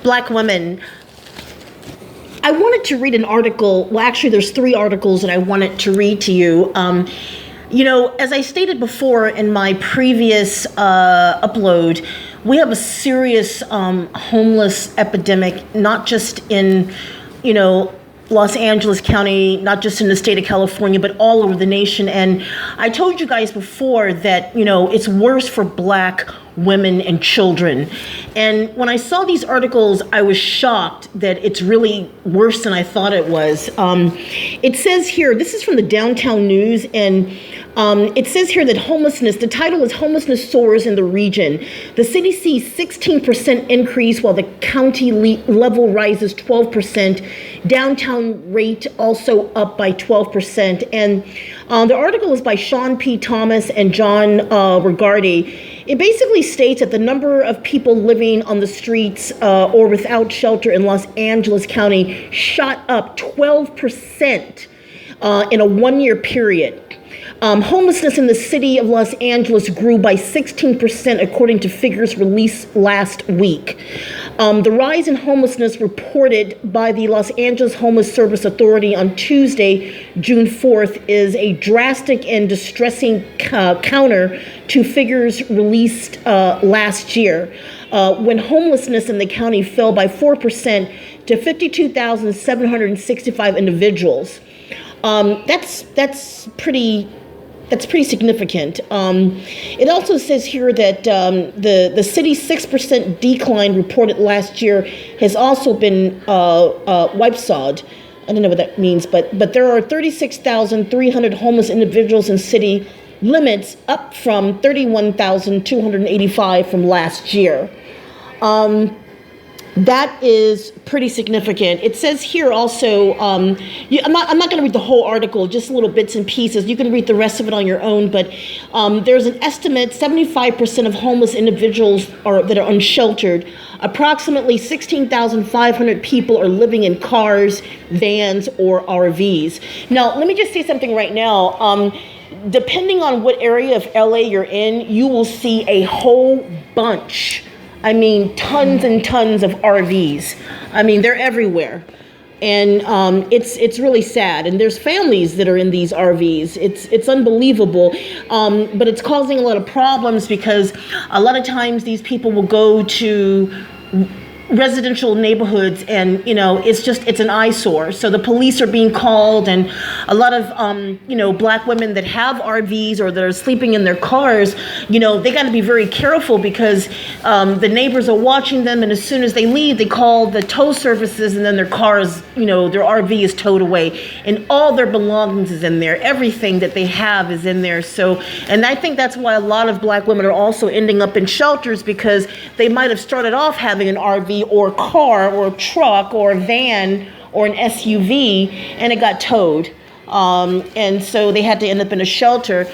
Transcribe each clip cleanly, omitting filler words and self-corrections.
Black women. I wanted to read an article. Well, actually, there's 3 articles that I wanted to read to you. As I stated before in my previous upload, we have a serious homeless epidemic, not just in, Los Angeles County, not just in the state of California, but all over the nation. And I told you guys before that, it's worse for Black women and children. And when I saw these articles, I was shocked that it's really worse than I thought it was. It says here, this is from the Downtown News, and it says here that homelessness, the title is Homelessness Soars in the Region. The city sees 16% increase while the county level rises 12%. Downtown rate also up by 12%. And the article is by Sean P. Thomas and John Regardi. It basically states that the number of people living on the streets or without shelter in Los Angeles County shot up 12% in a 1-year period. Homelessness in the city of Los Angeles grew by 16% according to figures released last week. The rise in homelessness reported by the Los Angeles Homeless Service Authority on Tuesday, June 4th, is a drastic and distressing counter to figures released last year, when homelessness in the county fell by 4% to 52,765 individuals. That's pretty significant. It also says here that the city's 6% decline reported last year has also been whipsawed. I don't know what that means, but there are 36,300 homeless individuals in city limits, up from 31,285 from last year. That is pretty significant. It says here also, I'm not going to read the whole article, just little bits and pieces. You can read the rest of it on your own, but there's an estimate 75% of homeless individuals that are unsheltered. Approximately 16,500 people are living in cars, vans, or RVs. Now, let me just say something right now. Depending on what area of LA you're in, you will see a whole bunch. I mean, tons and tons of RVs. I mean, they're everywhere. And it's really sad. And there's families that are in these RVs. It's unbelievable. But it's causing a lot of problems because a lot of times these people will go to residential neighborhoods and, it's an eyesore. So the police are being called, and a lot of, Black women that have RVs or that are sleeping in their cars, they got to be very careful because the neighbors are watching them, and as soon as they leave, they call the tow services, and then their cars, their RV is towed away, and all their belongings is in there. Everything that they have is in there. So, and I think that's why a lot of Black women are also ending up in shelters, because they might have started off having an RV or a car or a truck or a van or an SUV, and it got towed. And so they had to end up in a shelter,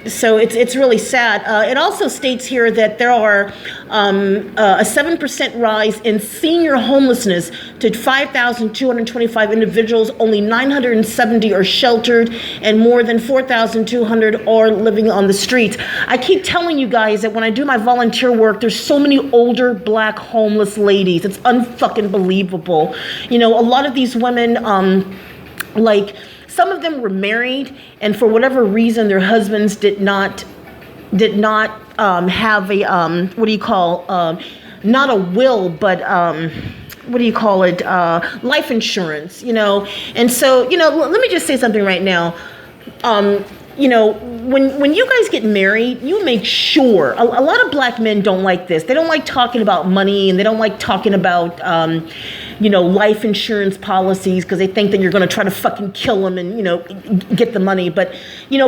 so it's really sad. It also states here that there are a 7% rise in senior homelessness to 5,225 individuals. Only 970 are sheltered, and more than 4,200 are living on the streets. I keep telling you guys that when I do my volunteer work, there's so many older Black homeless ladies. It's unfucking believable. A lot of these women, some of them were married, and for whatever reason, their husbands did not have a not a will, but life insurance, And so, let me just say something right now. When you guys get married, you make sure, a lot of Black men don't like this. They don't like talking about money, and they don't like talking about, life insurance policies, because they think that you're going to try to fucking kill them and, get the money. But,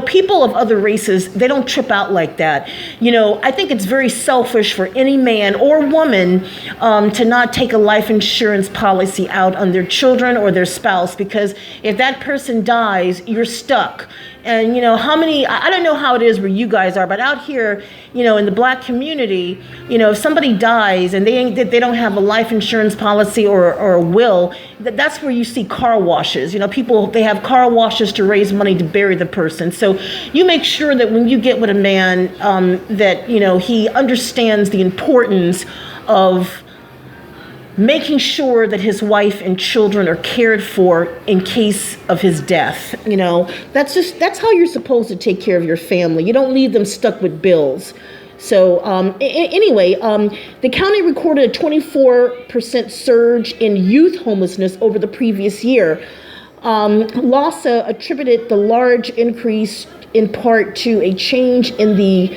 people of other races, they don't trip out like that. I think it's very selfish for any man or woman to not take a life insurance policy out on their children or their spouse, because if that person dies, you're stuck. And, I don't know how it is where you guys are, but out here, in the Black community, if somebody dies and they don't have a life insurance policy or a will, that's where you see car washes. People, they have car washes to raise money to bury the person. So you make sure that when you get with a man, that, he understands the importance of making sure that his wife and children are cared for in case of his death. That's how you're supposed to take care of your family. You don't leave them stuck with bills. So anyway, the county recorded a 24% surge in youth homelessness over the previous year. LAHSA attributed the large increase in part to a change in the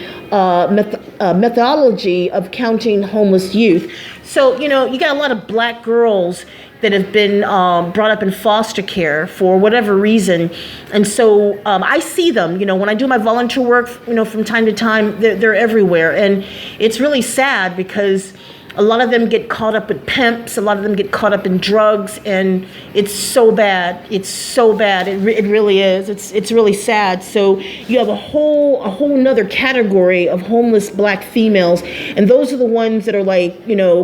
methodology of counting homeless youth. So, you got a lot of black girls that have been brought up in foster care for whatever reason. And so I see them, when I do my volunteer work, from time to time, they're everywhere. And it's really sad because a lot of them get caught up with pimps. A lot of them get caught up in drugs, and it's so bad. It's so bad. It really is. It's really sad. So you have a whole nother category of homeless black females, and those are the ones that are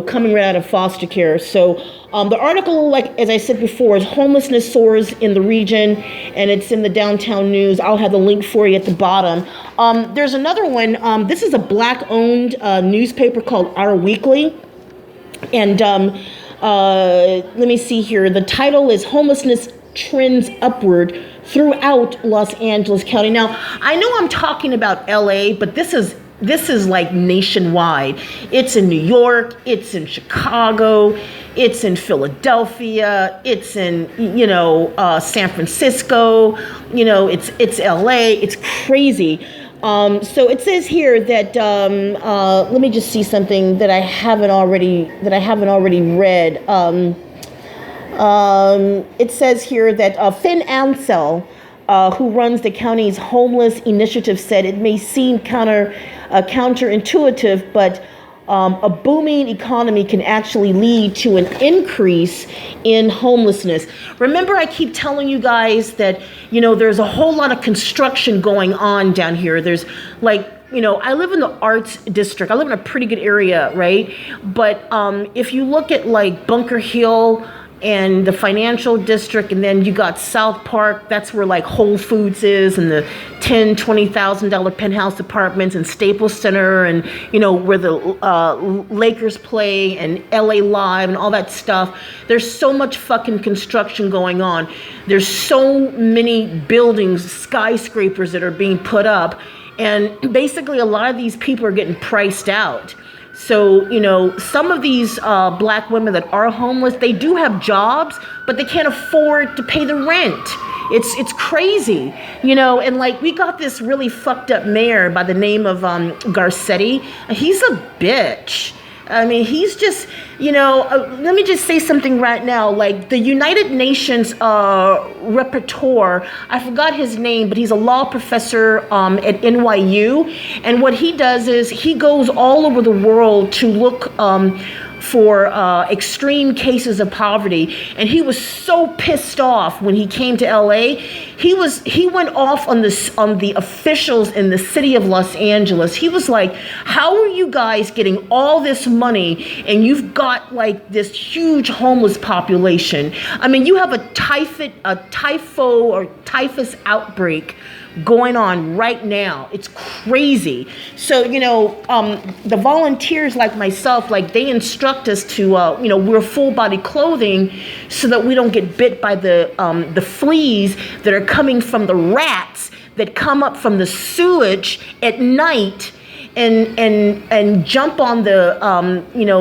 coming right out of foster care. So the article, as I said before, is Homelessness Soars in the region, and it's in the Downtown News. I'll have the link for you at the bottom. There's another one. This is a black-owned newspaper called OurWeekly. And let me see here. The title is Homelessness Trends Upward Throughout Los Angeles County. Now, I know I'm talking about LA, but this is like nationwide. It's in New York, it's in Chicago, it's in Philadelphia, it's in, San Francisco, it's LA, it's crazy. So it says here that let me just see something that I haven't already read. It says here that Finn Ansell, who runs the county's homeless initiative, said it may seem counterintuitive, but a booming economy can actually lead to an increase in homelessness. Remember, I keep telling you guys that, there's a whole lot of construction going on down here. There's I live in the arts district. I live in a pretty good area, right? But if you look at Bunker Hill and the financial district, and then you got South Park, that's where Whole Foods is, and the $10,000-$20,000 penthouse apartments, and Staples Center, and where the Lakers play, and LA Live, and all that stuff. There's so much fucking construction going on. There's so many buildings, skyscrapers that are being put up, and basically a lot of these people are getting priced out. So, some of these black women that are homeless, they do have jobs, but they can't afford to pay the rent. It's crazy, and we got this really fucked up mayor by the name of Garcetti. He's a bitch. I mean, he's just, let me just say something right now. The United Nations rapporteur, I forgot his name, but he's a law professor at NYU. And what he does is he goes all over the world to look for extreme cases of poverty, and he was so pissed off when he came to LA. He went off on the officials in the city of Los Angeles. He was like, how are you guys getting all this money and you've got this huge homeless population? I mean, you have a typhus outbreak going on right now. It's crazy. So, the volunteers like myself, they instruct us to, wear full body clothing so that we don't get bit by the fleas that are coming from the rats that come up from the sewage at night and jump on the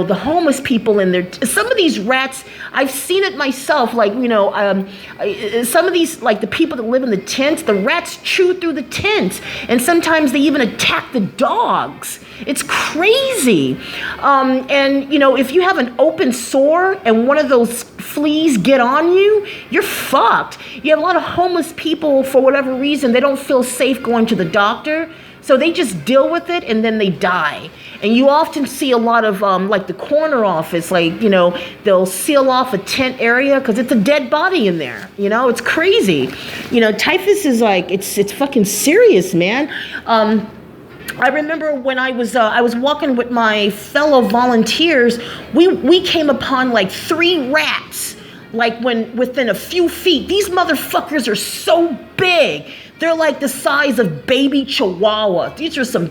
the homeless people in there. Some of these rats, I've seen it myself. Some of these, the people that live in the tents, the rats chew through the tents, and sometimes they even attack the dogs. It's crazy. And if you have an open sore and one of those fleas get on you, you're fucked. You have a lot of homeless people, for whatever reason, they don't feel safe going to the doctor. So they just deal with it and then they die. And you often see a lot of the coroner office, they'll seal off a tent area because it's a dead body in there. It's crazy. Typhus is it's fucking serious, man. I remember when I was walking with my fellow volunteers, we came upon 3 rats, within a few feet. These motherfuckers are so big. They're the size of baby chihuahuas. These are some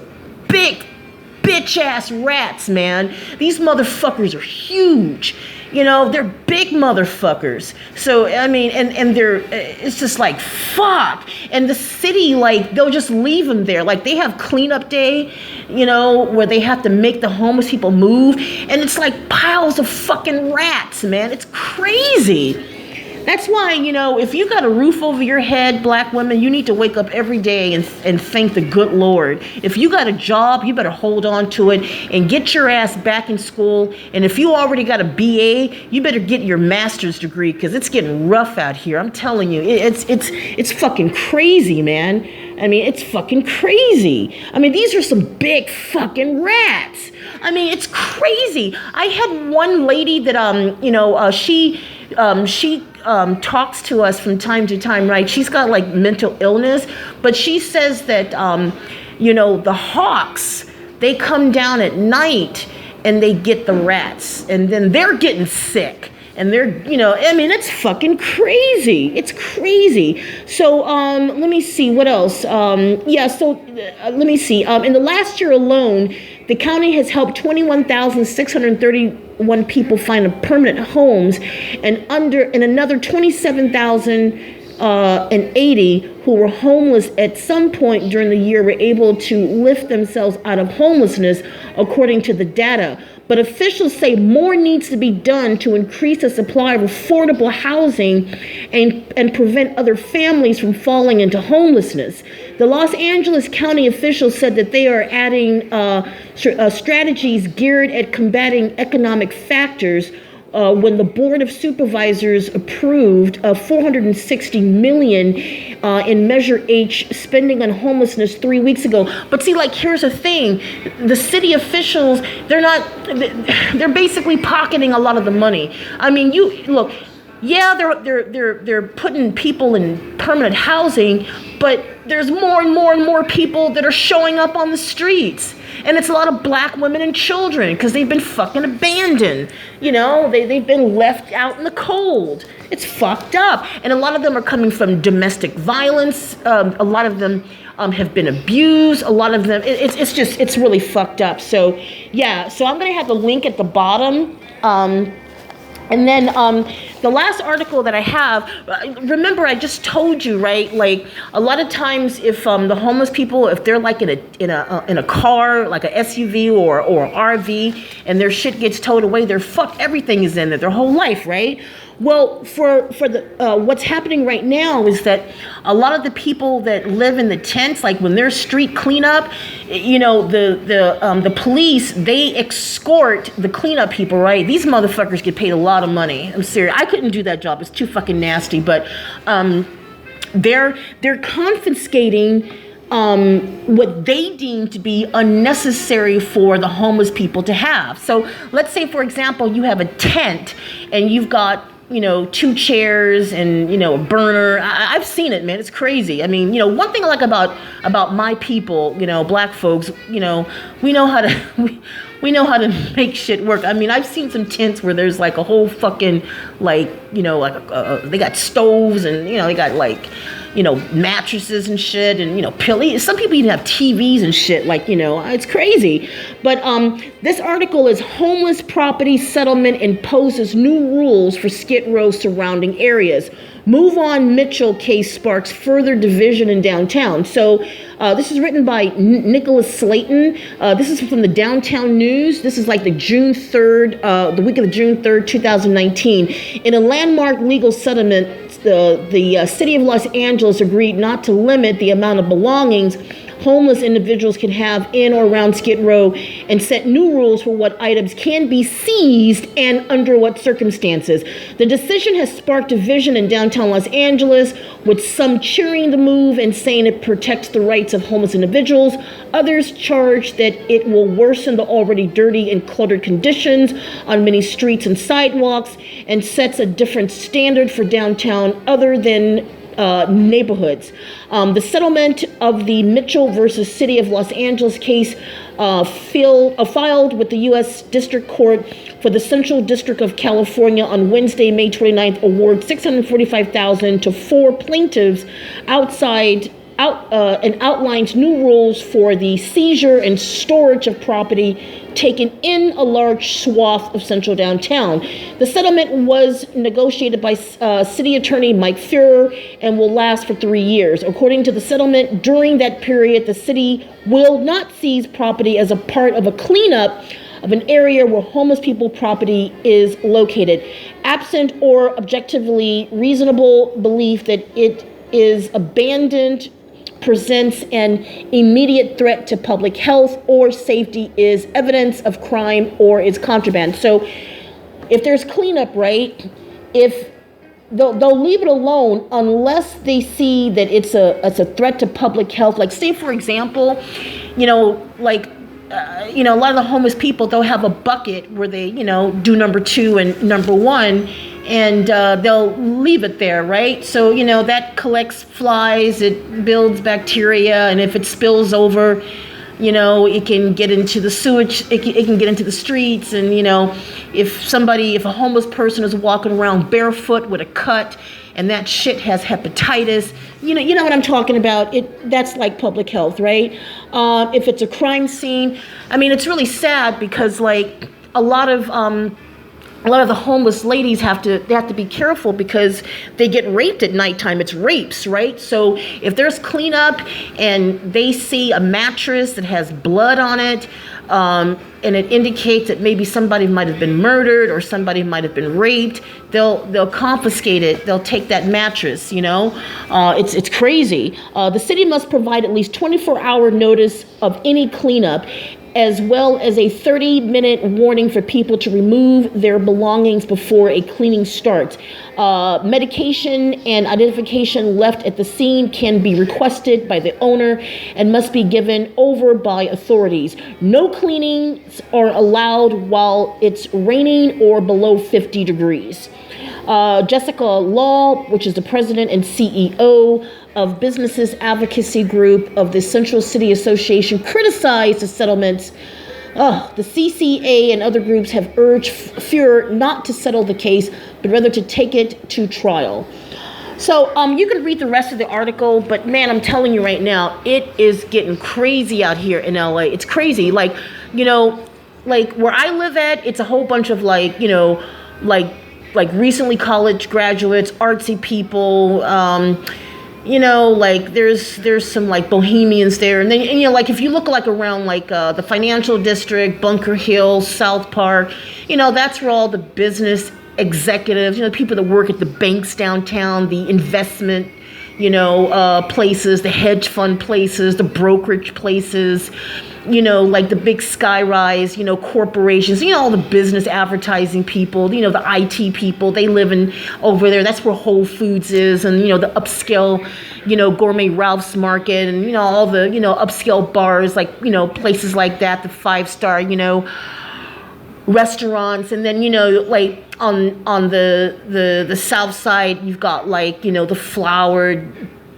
big bitch-ass rats, man. These motherfuckers are huge. You know, they're big motherfuckers. So, I mean, and they're, it's just like, fuck. And the city, like, they'll just leave them there. Like, they have cleanup day, you know, where they have to make the homeless people move. And it's like piles of fucking rats, man. It's crazy. That's why, you know, if you got a roof over your head, black women, you need to wake up every day and thank the good Lord. If you got a job, you better hold on to it and get your ass back in school. And if you already got a BA, you better get your master's degree, because it's getting rough out here. I'm telling you, it's fucking crazy, man. I mean, it's fucking crazy. I mean, these are some big fucking rats. I mean, it's crazy. I had one lady that, you know, she talks to us from time to time, right? She's got like mental illness, but she says that, you know, the hawks, they come down at night and they get the rats, and then they're getting sick. And they're, you know, I mean, it's fucking crazy. It's crazy. So, let me see what else. Let me see. In the last year alone, the county has helped 21,631 people find permanent homes, and another 27,080 who were homeless at some point during the year were able to lift themselves out of homelessness, according to the data. But officials say more needs to be done to increase the supply of affordable housing and prevent other families from falling into homelessness. The Los Angeles County officials said that they are adding strategies geared at combating economic factors when the Board of Supervisors approved $460 million in Measure H spending on homelessness 3 weeks ago. But see, like, here's the thing: the city officials, they're basically pocketing a lot of the money. I mean, you look. Yeah, they're putting people in permanent housing, but there's more and more and more people that are showing up on the streets. And it's a lot of black women and children, because they've been fucking abandoned. You know, they've been left out in the cold. It's fucked up. And a lot of them are coming from domestic violence. A lot of them have been abused. A lot of them, it's really fucked up. So, yeah, so I'm going to have the link at the bottom. And then the last article that I have, remember I just told you, right? Like, a lot of times if the homeless people, if they're like in a car, like a SUV or RV, and their shit gets towed away, everything is in there, their whole life, right? Well, for the what's happening right now is that a lot of the people that live in the tents, like when there's street cleanup, you know, the police, they escort the cleanup people, right? These motherfuckers get paid a lot of money. I'm serious. I couldn't do that job. It's too fucking nasty. But they're confiscating what they deem to be unnecessary for the homeless people to have. So let's say, for example, you have a tent and you've got, you know, 2 chairs and, you know, a burner. I've seen it, man. It's crazy. I mean, you know, one thing I like about my people, you know, black folks, you know, we know how to we know how to make shit work. I mean, I've seen some tents where there's like a whole fucking, like, you know, like they got stoves, and, you know, they got like, you know, mattresses and shit, and, you know, pillows. Some people even have TVs and shit, like, you know, it's crazy. But this article is Homeless Property Settlement Imposes New Rules for Skid Row Surrounding Areas. Move on Mitchell case sparks further division in downtown. So this is written by Nicholas Slayton. This is from the Downtown News. This is like the June 3rd, the week of June 3rd, 2019. In a landmark legal settlement, the city of Los Angeles agreed not to limit the amount of belongings homeless individuals can have in or around Skid Row, and set new rules for what items can be seized and under what circumstances. The decision has sparked division in downtown Los Angeles, with some cheering the move and saying it protects the rights of homeless individuals. Others charge that it will worsen the already dirty and cluttered conditions on many streets and sidewalks, and sets a different standard for downtown other than neighborhoods. The settlement of the Mitchell versus City of Los Angeles case filed with the U.S. District Court for the Central District of California on Wednesday, May 29th, awarded $645,000 to 4 plaintiffs and outlines new rules for the seizure and storage of property taken in a large swath of central downtown. The settlement was negotiated by City Attorney Mike Fuhrer and will last for 3 years. According to the settlement, during that period, the city will not seize property as a part of a cleanup of an area where homeless people property is located, absent or objectively reasonable belief that it is abandoned, presents an immediate threat to public health or safety, is evidence of crime, or is contraband. So if there's cleanup, right, if they'll leave it alone unless they see that it's a threat to public health. Like, say, for example, a lot of the homeless people, they'll have a bucket where they, do number 2 and number 1, and they'll leave it there, right? So, that collects flies, it builds bacteria, and if it spills over, it can get into the sewage, it can get into the streets, and, if a homeless person is walking around barefoot with a cut, and that shit has hepatitis, you know what I'm talking about. That's like public health, right? If it's a crime scene, it's really sad because like a lot of the homeless ladies have to be careful because they get raped at nighttime. It's rapes, right? So if there's cleanup and they see a mattress that has blood on it, and it indicates that maybe somebody might have been murdered or somebody might have been raped, they'll confiscate it. They'll take that mattress, It's crazy. The city must provide at least 24-hour notice of any cleanup, as well as a 30-minute warning for people to remove their belongings before a cleaning starts. Medication and identification left at the scene can be requested by the owner and must be given over by authorities. No cleanings are allowed while it's raining or below 50 degrees. Jessica Law, which is the president and CEO of Businesses Advocacy Group of the Central City Association, criticized the settlements. The CCA and other groups have urged Fuhrer not to settle the case, but rather to take it to trial. So you can read the rest of the article, but man, I'm telling you right now, it is getting crazy out here in LA. It's crazy. Like where I live at, it's a whole bunch of like recently college graduates, artsy people, there's some like bohemians there. And then, if you look like around like the financial district, Bunker Hill, South Park, that's where all the business executives, people that work at the banks downtown, the investment, places, the hedge fund places, the brokerage places, like the big skyrise, corporations, all the business advertising people, the IT people, they live over there. That's where Whole Foods is, and, the upscale, Gourmet Ralph's Market, and, all the, upscale bars, like, places like that, the 5-star, restaurants. And then, like on the south side, you've got like, the flower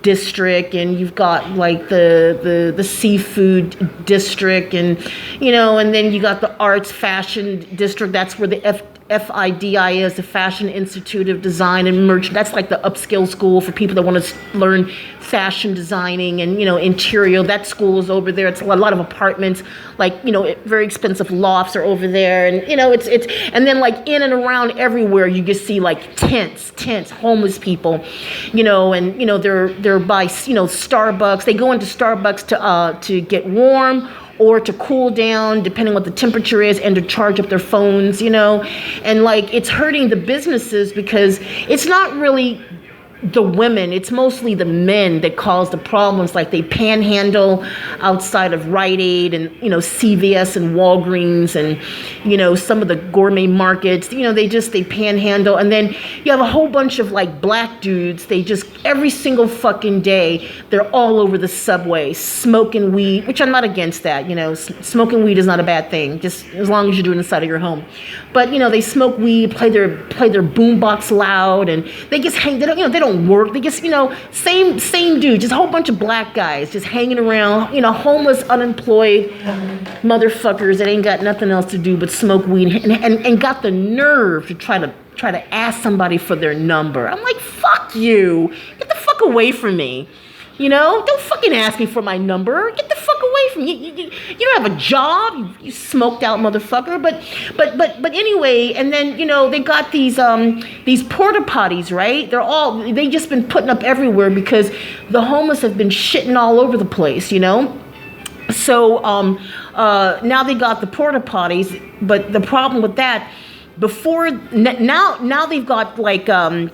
district, and you've got like the seafood district, and and then you got the arts fashion district. That's where the FIDI is, the Fashion Institute of Design and Merchant. That's like the upscale school for people that want to learn fashion designing and interior. That school is over there. It's a lot of apartments, like very expensive lofts are over there, and it's and then like in and around everywhere you just see like tents, homeless people, and they're by Starbucks. They go into Starbucks to get warm or to cool down, depending what the temperature is, and to charge up their phones, and like it's hurting the businesses because it's not really the women, it's mostly the men that cause the problems. Like they panhandle outside of Rite Aid and CVS and Walgreens and some of the gourmet markets, they panhandle. And then you have a whole bunch of like black dudes, they just every single fucking day they're all over the subway smoking weed, which I'm not against that. Smoking weed is not a bad thing, just as long as you're doing it inside of your home. But they smoke weed, play their boombox loud, and they just hang. They don't work. They just same dude, just a whole bunch of black guys just hanging around. Homeless, unemployed motherfuckers that ain't got nothing else to do but smoke weed, and got the nerve to try to ask somebody for their number. I'm like, fuck you, get the fuck away from me. You know, don't fucking ask me for my number. Get the fuck away from me. You don't have a job. You smoked out motherfucker. But anyway, and then, you know, they got these porta potties, right? They just been putting up everywhere because the homeless have been shitting all over the place, you know? So now they got the porta potties, but the problem with that, now they've got like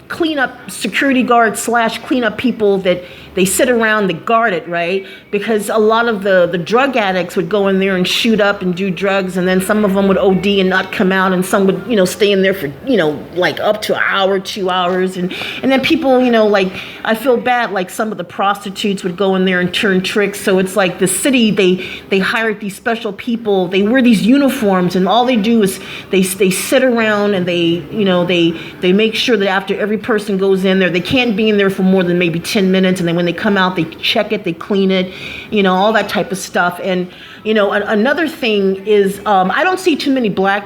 cleanup security guards / cleanup people that they sit around, they guard it, right? Because a lot of the drug addicts would go in there and shoot up and do drugs, and then some of them would OD and not come out, and some would, you know, stay in there for, you know, like up to an hour, 2 hours, and then people, you know, like, I feel bad, like some of the prostitutes would go in there and turn tricks. So it's like the city, they hired these special people, they wear these uniforms, and all they do is they sit around and they make sure that after every person goes in there, they can't be in there for more than maybe 10 minutes, and then when they come out, they check it, they clean it, you know, all that type of stuff. And, you know, another thing is, I don't see too many black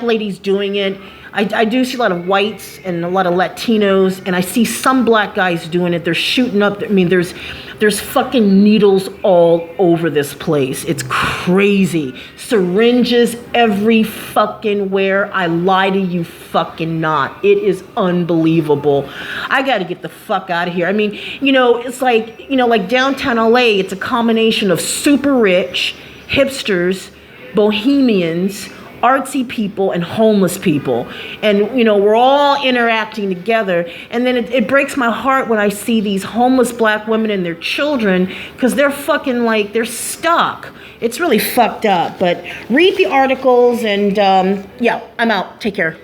ladies doing it. I do see a lot of whites and a lot of Latinos, and I see some black guys doing it. They're shooting up. I mean, there's fucking needles all over this place. It's crazy. Syringes every fucking where. I lie to you fucking not. It is unbelievable. I got to get the fuck out of here. I mean, you know, it's like, you know, like downtown LA, it's a combination of super rich, hipsters, bohemians, artsy people, and homeless people. And, you know, we're all interacting together. And then it breaks my heart when I see these homeless black women and their children, because they're fucking like, they're stuck. It's really fucked up. But read the articles, and yeah, I'm out. Take care.